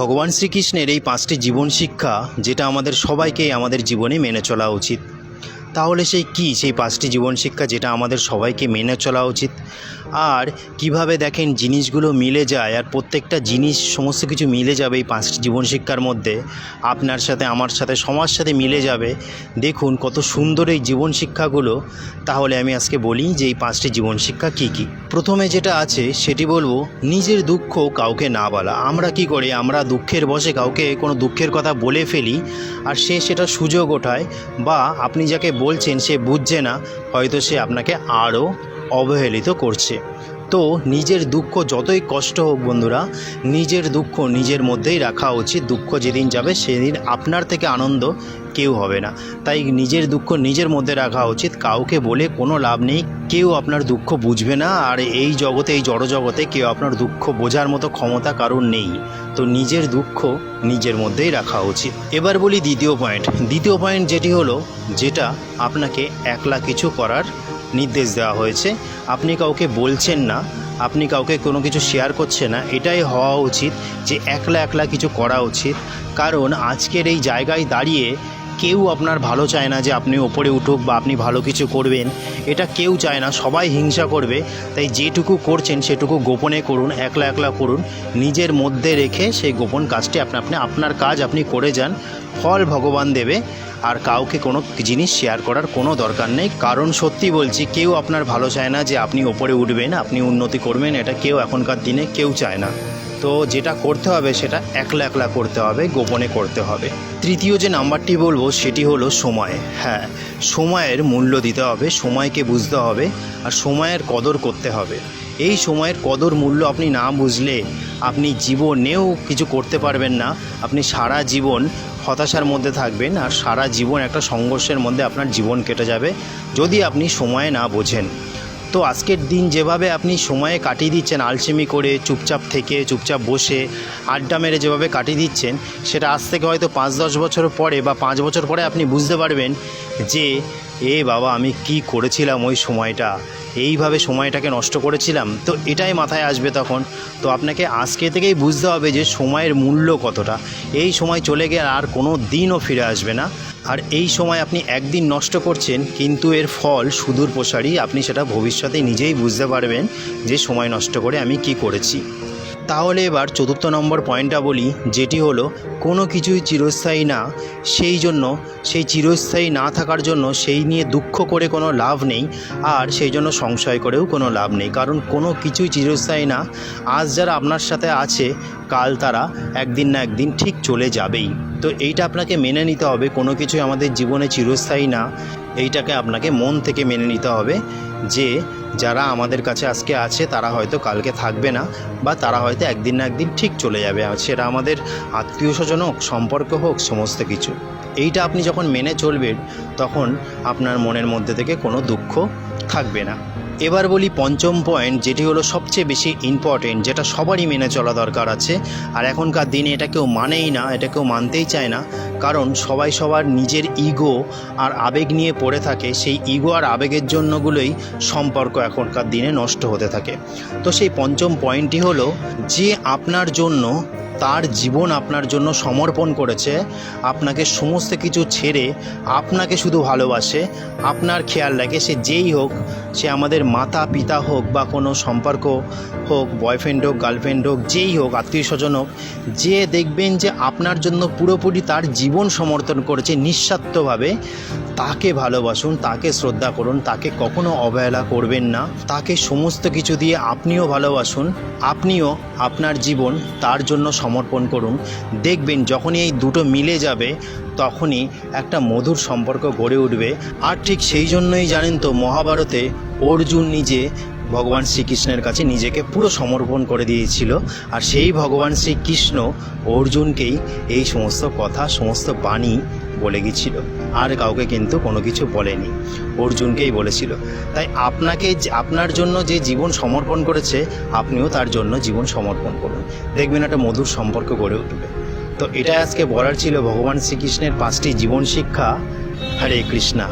ভগবান শ্রীকৃষ্ণের এই 5টি জীবন শিক্ষা যেটা আমাদের সবাইকেই আমাদের জীবনে মেনে চলা উচিত। তাহলে সেই 5টি জীবন শিক্ষা যেটা আমাদের সবাইকে মেনে চলা উচিত, আর কিভাবে দেখেন জিনিসগুলো মিলে যায়, আর প্রত্যেকটা জিনিস সমস্ত কিছু মিলে যাবে এই 5টি জীবন শিক্ষার মধ্যে। আপনার সাথে, আমার সাথে, সমাজ সাথে মিলে যাবে। দেখুন কত সুন্দর এই জীবন শিক্ষাগুলো। তাহলে আমি আজকে বলি যে এই 5টি জীবন শিক্ষা কি কি। প্রথমে যেটা আছে সেটি বলবো, নিজের দুঃখ কাউকে না বলা। আমরা কি করি, আমরা দুঃখের বশে কাউকে কোনো দুঃখের কথা বলে ফেলি, আর সে সেটা সুযোগ ওঠায়, বা আপনি যাকে বলছেন সে বুঝছে না, হয়তো সে আপনাকে আরও অবহেলিত করছে। তো নিজের দুঃখ যতই কষ্ট হোক বন্ধুরা, নিজের দুঃখ নিজের মধ্যেই রাখা উচিত। দুঃখ যেদিন যাবে সেদিন আপনার থেকে আনন্দ কেউ হবে না। তাই নিজের দুঃখ নিজের মধ্যে রাখা উচিত, কাউকে বলে কোনো লাভ নেই। কেউ আপনার দুঃখ বুঝবে না, আর এই জগতে, এই জড়জগতে কেউ আপনার দুঃখ বোঝার মতো ক্ষমতা কারোর নেই। তো নিজের দুঃখ নিজের মধ্যেই রাখা উচিত। এবার বলি দ্বিতীয় পয়েন্ট যেটি হলো, যেটা আপনাকে একলা কিছু করার নির্দেশ দেওয়া হয়েছে। আপনি কাউকে বলছেন না, আপনি কাউকে কোনো কিছু শেয়ার করছেন না। এটাই হওয়া উচিত যে একলা কিছু করা উচিত। কারণ আজকের এই জায়গায় দাঁড়িয়ে কেউ আপনার ভালো চায় না যে আপনি ওপরে উঠুক বা আপনি ভালো কিছু করবেন, এটা কেউ চায় না। সবাই হিংসা করবে। তাই যেটুকু করছেন সেটুকু গোপনে করুন, একলা করুন, নিজের মধ্যে রেখে সেই গোপন কাজটি আপনার কাজ আপনি করে যান। ফল ভগবান দেবে। আর কাউকে কোনো জিনিস শেয়ার করার কোনো দরকার নেই। কারণ সত্যি বলছি, কেউ আপনার ভালো চায় না যে আপনি ওপরে উঠবেন, আপনি উন্নতি করবেন। এটা কেউ এখনকার দিনে কেউ চায় না। তো যেটা করতে হবে সেটা একলা করতে হবে, গোপনে করতে হবে। তৃতীয় যে নাম্বারটি বলবো সেটি হলো সময়। হ্যাঁ, সময়ের মূল্য দিতে হবে, সময়কে বুঝতে হবে, আর সময়ের কদর করতে হবে। এই সময়ের কদর মূল্য আপনি না বুঝলে আপনি জীবনেও কিছু করতে পারবেন না। আপনি সারা জীবন হতাশার মধ্যে থাকবেন, আর সারা জীবন একটা সংঘর্ষের মধ্যে আপনার জীবন কেটে যাবে যদি আপনি সময় না বোঝেন। তো আজকের দিন যেভাবে আপনি সময়ে কাটিয়ে দিচ্ছেন, আলসেমি করে, চুপচাপ থেকে, চুপচাপ বসে, আড্ডা মেরে যেভাবে কাটিয়ে দিচ্ছেন, সেটা আজ থেকে হয়তো 5-10 বছর পরে বা 5 বছর পরে আপনি বুঝতে পারবেন যে বাবা, আমি কি করেছিলাম ওই সময়টা, এইভাবে সময়টাকে নষ্ট করেছিলাম। তো এটাই মাথায় আসবে তখন। তো আপনাকে আজকে থেকেই বুঝতে হবে যে সময়ের মূল্য কতটা। এই সময় চলে গেলে আর কোনো দিনও ফিরে আসবে না। আর এই সময় আপনি একদিন নষ্ট করছেন, কিন্তু এর ফল সুদূর প্রসারী। আপনি সেটা ভবিষ্যতে নিজেই বুঝতে পারবেন যে সময় নষ্ট করে আমি কি করেছি। তাহলে এবার 4 নম্বর পয়েন্টটা বলি, যেটি হলো, কোনো কিছুই চিরস্থায়ী না। সেই চিরস্থায়ী না থাকার জন্য সেই নিয়ে দুঃখ করে কোনো লাভ নেই, আর সেই জন্য সংশয় করেও কোনো লাভ নেই। কারণ কোনো কিছুই চিরস্থায়ী না। আজ যারা আপনার সাথে আছে, কাল তারা একদিন না একদিন ঠিক চলে যাবেই। তো এইটা আপনাকে মেনে নিতে হবে। কোনো কিছুই আমাদের জীবনে চিরস্থায়ী না। এইটাকে আপনাকে মন থেকে মেনে নিতে হবে যে যারা আমাদের কাছে আজকে আছে তারা হয়তো কালকে থাকবে না, বা তারা হয়তো একদিন না একদিন ঠিক চলে যাবে। সেটা আমাদের আত্মীয় স্বজন হোক, সম্পর্ক হোক, সমস্ত কিছু। এইটা আপনি যখন মেনে চলবেন, তখন আপনার মনের মধ্যে থেকে কোনো দুঃখ থাকবে না। এবার বলি 5ম পয়েন্ট, যেটি হলো সবচেয়ে বেশি ইম্পর্টেন্ট, যেটা সবারই মেনে চলা দরকার আছে। আর এখনকার দিনে এটা কেউ মানেই না, এটা কেউ মানতেই চায় না। কারণ সবাই সবার নিজের ইগো আর আবেগ নিয়ে পড়ে থাকে। সেই ইগো আর আবেগের জন্যগুলোই সম্পর্ক এখনকার দিনে নষ্ট হতে থাকে। তো সেই 5ম পয়েন্টটি হলো, যে আপনার জন্য তার জীবন আপনার জন্য সমর্পণ করেছে, আপনাকে সমস্ত কিছু ছেড়ে আপনাকে শুধু ভালোবাসে, আপনার খেয়াল রাখে, সে যেই হোক, সে আমাদের মাতা পিতা হোক বা কোনো সম্পর্ক হোক, বয়ফ্রেন্ড হোক, গার্লফ্রেন্ড হোক, যেই হোক, আত্মীয় স্বজন হোক, যে দেখবেন যে আপনার জন্য পুরোপুরি তার জীবন সমর্পণ করেছে নিঃস্বার্থভাবে, তাকে ভালোবাসুন, তাকে শ্রদ্ধা করুন, তাকে কখনো অবহেলা করবেন না। তাকে সমস্ত কিছু দিয়ে আপনিও ভালোবাসুন, আপনিও আপনার জীবন তার জন্য সমর্পণ করুন। দেখবেন যখনই এই দুটো মিলে যাবে, তখনই একটা মধুর সম্পর্ক গড়ে উঠবে। আর ঠিক সেই জন্যই জানেন তো, মহাভারতে অর্জুন নিজে ভগবান শ্রীকৃষ্ণের কাছে নিজেকে পুরো সমর্পণ করে দিয়েছিল। আর সেই ভগবান শ্রীকৃষ্ণ অর্জুনকেই এই সমস্ত কথা, সমস্ত বাণী বলে গিয়েছিল। আর কাউকে কিন্তু কোনো কিছু বলেনি, অর্জুনকেই বলেছিল। তাই আপনার জন্য যে জীবন সমর্পণ করেছে, আপনিও তার জন্য জীবন সমর্পণ করুন। দেখবেন একটা মধুর সম্পর্ক গড়ে উঠবে। তো এটা আজকে বলার ছিল ভগবান শ্রীকৃষ্ণের 5টি জীবন শিক্ষা। হরে কৃষ্ণা।